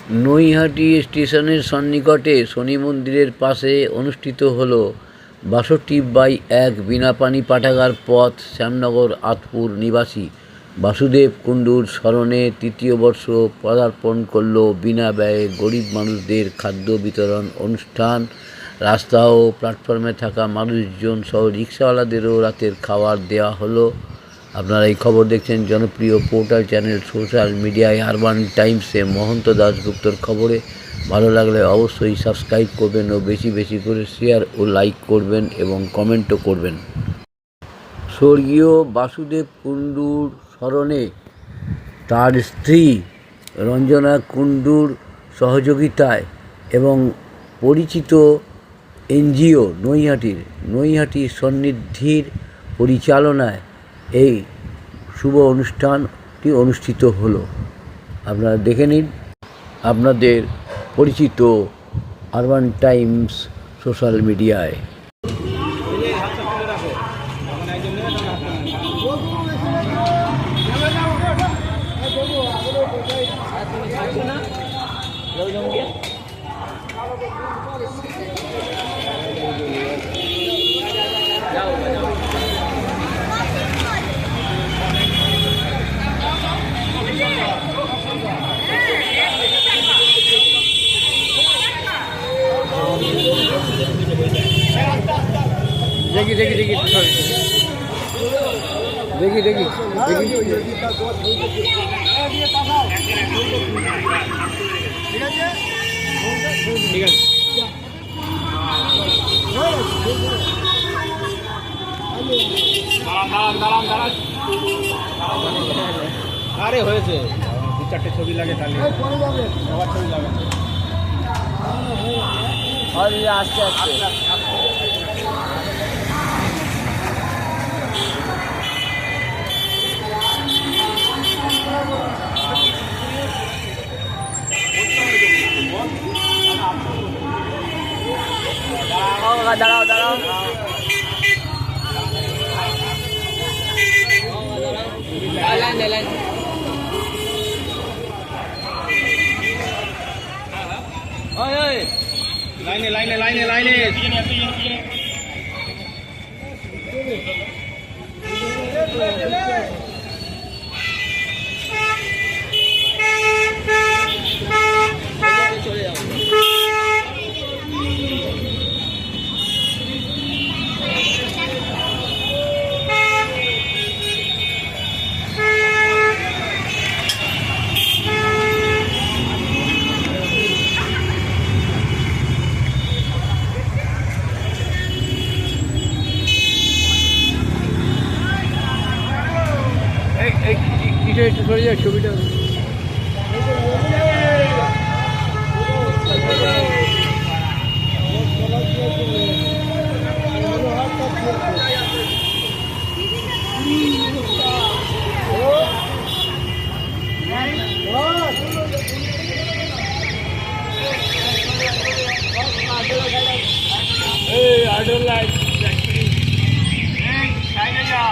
নৈহাটি স্টেশনের সন্নিকটে শনি মন্দিরের পাশে অনুষ্ঠিত হল 62/1 বীণাপানি পাঠাগার পথ শ্যামনগর আতপুর নিবাসী বাসুদেব কুণ্ডুর স্মরণে তৃতীয় বর্ষ পদার্পণ করল বিনা ব্যয়ে গরিব মানুষদের খাদ্য বিতরণ অনুষ্ঠান। রাস্তা ও প্ল্যাটফর্মে থাকা মানুষজন সহ রিক্সাওয়ালাদেরও রাতের খাবার দেওয়া হলো। আপনারা এই খবর দেখছেন জনপ্রিয় পোর্টাল চ্যানেল সোশ্যাল মিডিয়ায় আরবান টাইমসে মহন্ত দাশগুপ্তর খবরে। ভালো লাগলে অবশ্যই সাবস্ক্রাইব করবেন ও বেশি বেশি করে শেয়ার ও লাইক করবেন এবং কমেন্টও করবেন। স্বর্গীয় বাসুদেব কুণ্ডুর স্মরণে তার স্ত্রী রঞ্জনা কুণ্ডুর সহযোগিতায় এবং পরিচিত এনজিও নৈহাটি সন্নিধির পরিচালনায় এই শুভ অনুষ্ঠানটি অনুষ্ঠিত হলো। আপনারা দেখে নিন আপনাদের পরিচিত আরবান টাইমস সোশ্যাল মিডিয়ায়। দেখি ঠিক আছে। আরে হয়েছে 2-4টে ছবি লাগে তাহলে সবার ছবি লাগে আস্তে আস্তে। দাঁড়াও লাইনে চলে যাও। একটু সরে যায় ছবিটা। I don't like actually. Hey, China.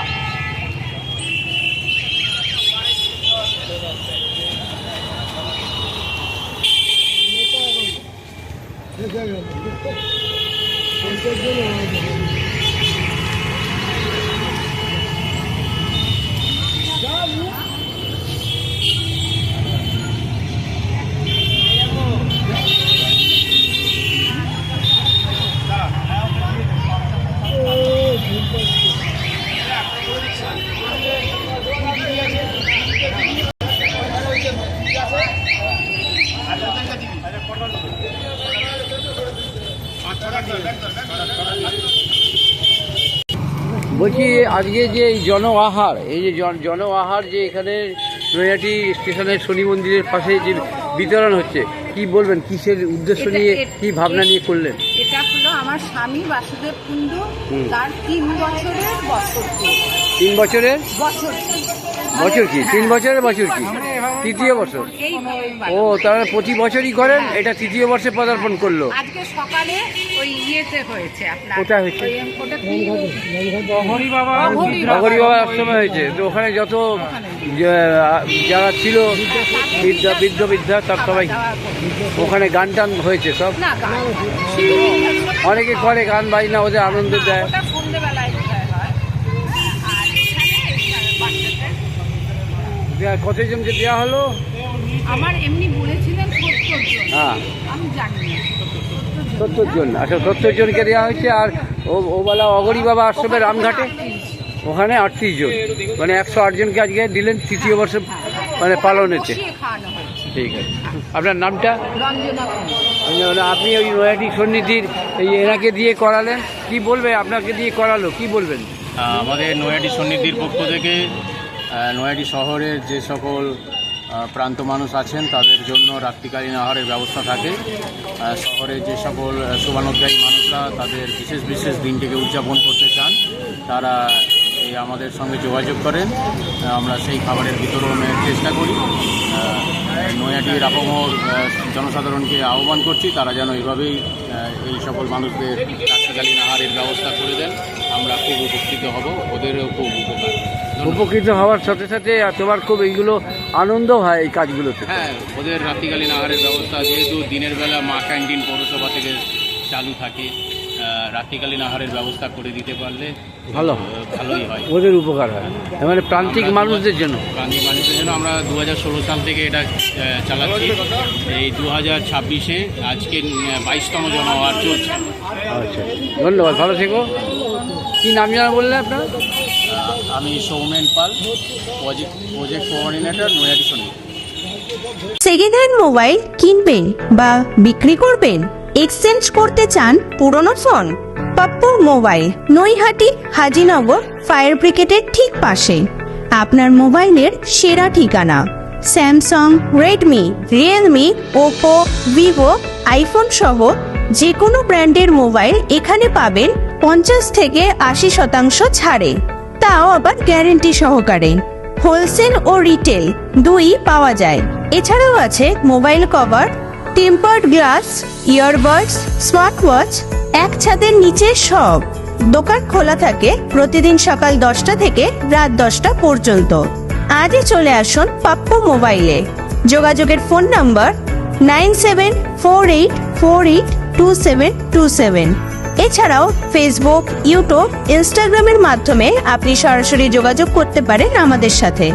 বলছি আজকে যে জন আহার, এই যে জন আহার যে এখানে নৈহাটি স্টেশনের শনি মন্দিরের পাশে যে বিতরণ হচ্ছে, কি বলবেন, কিসের উদ্দেশ্য নিয়ে, কি ভাবনা নিয়ে করলেন? এটা হলো আমার স্বামী বাসুদেব কুণ্ডু, তার 3 বছরের বছর। 3 বছরের বছর বছর কি 3 বছরের বছর কি তৃতীয় বছর? ও তাহলে প্রতি বছরই করেন, এটা তৃতীয় বর্ষে পদার্পণ করলো। আজকে সকালে ওই ইয়েতে হয়েছে আপনার। কোথায় হয়েছে? ওটা কি? অঘরী বাবা আশ্রমে হয়েছে। তো ওখানে যত যারা ছিল বৃদ্ধ তার সবাই ওখানে গান টান হয়েছে সব। না, অনেকে করে গান বাজনা, ওদের আনন্দ দেয়। ওটা সন্ধ্যেবেলায় বোধহয় হয়। আর এখানে বাচ্চাদের কতজনকে দেওয়া হলো? আমার এমনি বলেছিলেন 70 জন। হ্যাঁ, আমি জানি না 70 জন। আচ্ছা, 70 জনকে দেওয়া হয়েছে। আর ওবেলা অঘরী বাবা আশ্রমে রামঘাটে ওখানে 38 জন, মানে 108 জনকে আজকে দিলেন তৃতীয় বর্ষে মানে পালনেতে। বসিয়ে খাওয়ানো হয়েছে। ঠিক আছে, আপনার নামটা? রঞ্জনা কুমার। আপনি ওই নৈহাটি সন্নিধির এই এনাকে দিয়ে করালেন, কি বলবে? আপনাকে দিয়ে করালো, কি বলবেন? আমাদের নৈহাটি সন্নিধির পক্ষ থেকে নৈহাটি শহরের যে সকল প্রান্ত মানুষ আছেন তাদের জন্য রাত্রিকালীন আহারের ব্যবস্থা থাকে। শহরে যে সকল শুভানুধ্যায়ী মানুষরা তাদের বিশেষ বিশেষ দিনটিকে উদযাপন করতে চান, তারা এই আমাদের সঙ্গে যোগাযোগ করেন। আমরা সেই খাবারের বিতরণের চেষ্টা করি। নৈহাটির আপামর জনসাধারণকে আহ্বান করছি, তারা যেন এইভাবেই এই সকল মানুষদের রাত্রিকালীন আহারের ব্যবস্থা করে দেন। আমরা খুব উপকৃত হব, ওদেরও খুব উপকার। উপকৃত হওয়ার সাথে সাথে তোমার খুব এইগুলো আনন্দ হয় এই কাজগুলোতে। হ্যাঁ, ওদের রাত্রিকালীন আহারের ব্যবস্থা যেহেতু দিনের বেলা মা ক্যান্টিন পৌরসভা থেকে চালু থাকে, রাত্রিকালীন আহারের ব্যবস্থা করে দিতে পারলে ভালো, ভালোই হয়, ওদের উপকার হয়, মানে প্রান্তিক মানুষদের জন্য। প্রান্তিক মানুষদের জন্য আমরা 2016 সাল থেকে এটা চালাচ্ছি। এই 2026-এ আজকে 22তম জনওয়ার চলছে। আচ্ছা, ধন্যবাদ, ভালো থেকো। কি নাম জানা বললেন আপনার? আমি Soumen Pal, project coordinator, Naihati Sannidhi. Second hand mobile কিনবেন বা বিক্রি করবেন, এক্সচেঞ্জ করতে চান পুরনো phone? Pappu mobile, Naihati Hajinagar fire ব্রিগেডের ঠিক পাশে আপনার মোবাইলের সেরা ঠিকানা। Samsung, Redmi, Realme, Oppo, Vivo, iPhone সহ যে কোনো ব্র্যান্ডের মোবাইল এখানে পাবেন 50 থেকে 80% ছাড়ে, তাও আবার গ্যারেন্টি সহকারে। হোলসেল ও রিটেল দুই পাওয়া যায়। এছাড়াও আছে mobile cover, tempered glass, earbuds, smart watch, এক ছাদের নিচে সব। দোকান খোলা থাকে প্রতিদিন সকাল 10টা থেকে রাত 10টা পর্যন্ত। আজই চলে আসুন পাপ্পু মোবাইলে। যোগাযোগের ফোন নাম্বার 9748482727। এছাড়াও ফেসবুক, ইউটিউব, ইনস্টাগ্রামের মাধ্যমে আপনি সরাসরি যোগাযোগ করতে পারেন আমাদের সাথে।